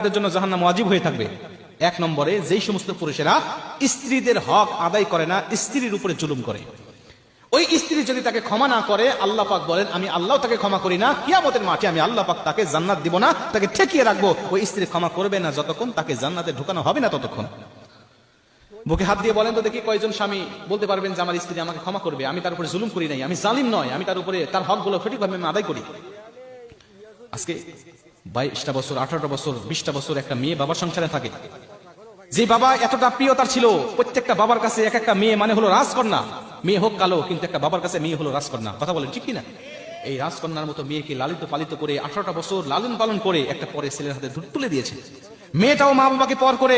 তাদের জন্য জাহান্নাম ওয়াজিব হয়ে থাকবে। এক নম্বরে যেই সমস্ত পুরুষেরা স্ত্রীদের হক আদায় করে না, স্ত্রীর উপরে জুলুম করে, ওই স্ত্রী যদি তাকে ক্ষমা না করে, আল্লাহ পাক বলেন আমি আল্লাহ তাকে ক্ষমা করি না, কিয়ামতের মাঠে আমি আল্লাহ পাক তাকে জান্নাত দিব না, তাকে ঠেকিয়ে রাখবো। ওই স্ত্রী ক্ষমা করবে না যতক্ষণ তাকে জান্নাতে ঢুকানো হবে না ততক্ষণ। বুকে হাত দিয়ে বলেন তো দেখি কয়জন স্বামী বলতে পারবেন যে আমার স্ত্রী আমাকে ক্ষমা করবে, আমি তার উপরে জুলুম করি নাই, আমি জালিম নয়, আমি তার উপরে তার হকগুলো সঠিকভাবে আমি আদায় করি। আজকে 22টা বছর, 18টা বছর, 20টা বছর একটা মেয়ে বাবার সংসারে থাকে, যে বাবা এতটা প্রিয় তার ছিল, প্রত্যেকটা বাবার কাছে এক একটা মেয়ে মানে হলো রাজকন্যা। মেয়ে হোক কালো, কিন্তু একটা বাবার কাছে মেয়ে হলো রাজকন্যা। কথা বলেন ঠিক কিনা? এই রাজকন্যার মতো মেয়েকে লালিত পালিত করে 18টা বছর লালন পালন করে একটা পরে ছেলের হাতে তুলে দিয়েছে। মেয়েটাও মা বাবাকে পর করে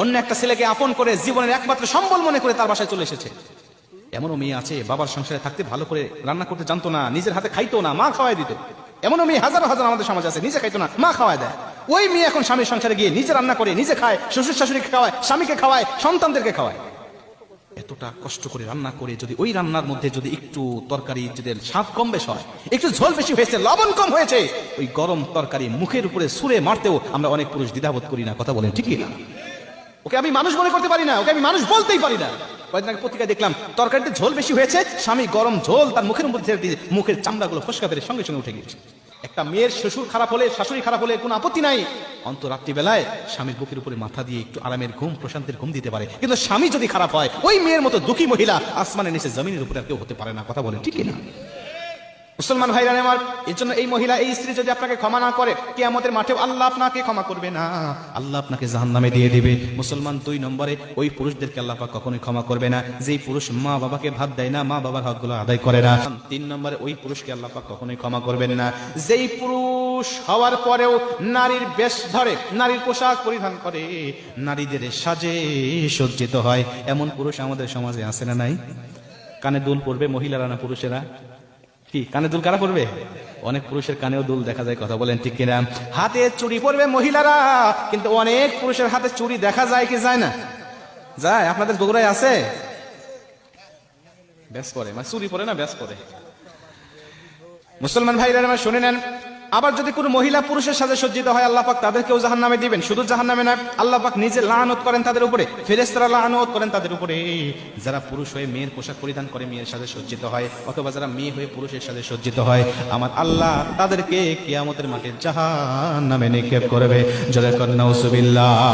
অন্য একটা ছেলেকে আপন করে জীবনের একমাত্র সম্বল মনে করে তার বাসায় চলে এসেছে। এমনও মেয়ে আছে বাবার সংসারে থাকতে ভালো করে রান্না করতে জানতো না, নিজের হাতে খাইতো না, মা খাওয়াই দিত। এমনও মেয়ে হাজার হাজার আমাদের সমাজ আছে, নিজে খাইতো না, মা খাওয়াই দেয়। ওই মেয়ে এখন স্বামীর সংসারে গিয়ে নিজে রান্না করে, নিজে খায়, শ্বশুর শাশুড়িকে খাওয়ায়, স্বামীকে খাওয়ায়, সন্তানদেরকে খাওয়ায়। এতটা কষ্ট করে রান্না করে যদি ওই রান্নার মধ্যে যদি একটু তরকারি যদি স্বাদ কম বেশ হয়, একটু ঝোল বেশি হয়েছে, লবণ কম হয়েছে, ওই গরম তরকারি মুখের উপরে ছুঁড়ে মারতেও আমরা অনেক পুরুষ দ্বিধাবোধ করি না। কথা বলেন ঠিক না? ওকে আমি মানুষ মনে করতে পারি না, ওকে আমি মানুষ বলতেই পারি না। কয়েকদিন আগে পত্রিকায় দেখলাম তরকারিতে ঝোল বেশি হয়েছে, স্বামী গরম ঝোল তার মুখের মধ্যে দিয়ে মুখের চামড়াগুলো ফসকা ফেলে সঙ্গে সঙ্গে উঠে গিয়েছে। একটা মেয়ের শ্বশুর খারাপ হলে, শাশুড়ি খারাপ হলে কোনো আপত্তি নাই, অন্তরাত্রি বেলায় স্বামীর বুকের উপরে মাথা দিয়ে একটু আরামের ঘুম, প্রশান্তির ঘুম দিতে পারে। কিন্তু স্বামী যদি খারাপ হয়, ওই মেয়ের মতো দুঃখী মহিলা আসমানের নিচে জমিনের উপরে আর কেউ হতে পারে না। কথা বলেন ঠিক না? মুসলমান ভাইরা আমার, এর জন্য এই মহিলা, এই স্ত্রী যদি আপনাকে ক্ষমা না করে, কিয়ামতের মাঠেও আল্লাহ আপনাকে ক্ষমা করবে না, আল্লাহ আপনাকে জাহান্নামে দিয়ে দিবে। মুসলমান 2 নম্বরে ওই পুরুষদেরকে আল্লাহ পাক কখনোই ক্ষমা করবে না যেই পুরুষ মা বাবাকে ভাত দেয় না, মা বাবার হকগুলো আদায় করে না। 3 নম্বরে ওই পুরুষকে আল্লাহ পাক কখনোই ক্ষমা করবেন না যেই পুরুষ হওয়ার পরেও নারীর বেশ ধরে, নারীর পোশাক পরিধান করে, নারীদের সাজে সজ্জিত হয়। এমন পুরুষ আমাদের সমাজে আছে না নাই? কানে দুল পড়বে মহিলারা না পুরুষেরা? কি কানে দুল কারা পড়বে? অনেক পুরুষের কানেও দুল দেখা যায়। কথা বলেন ঠিক কিনা? হাতে চুড়ি পরবে মহিলারা, কিন্তু অনেক পুরুষের হাতে চুড়ি দেখা যায় কি যায় না? যায়। আপনাদের বগুড়ায় আছে? ব্যাস পরে, মানে চুড়ি পরে না, ব্যাস পরে। মুসলমান ভাইরা আমার শুনে নেন, আবার যদি কোনো মহিলা পুরুষের সাথে সজ্জিত হয়, আল্লাহ পাক তাদেরকেও জাহান্নামে দিবেন। শুধু জাহান্নামে না, আল্লাহ পাক নিজে লানত করেন তাদের উপরে, ফেরেশতারা লানত করেন তাদের উপরে। যারা পুরুষ হয়ে মেয়ের পোশাক পরিধান করে মেয়ের সাথে সজ্জিত হয়, অথবা যারা মেয়ে হয়ে পুরুষের সাথে সজ্জিত হয়, আমার আল্লাহ তাদেরকে কিয়ামতের মাঠে জাহান্নামে নিক্ষেপ করবে। জোরে কর নাউজুবিল্লাহ।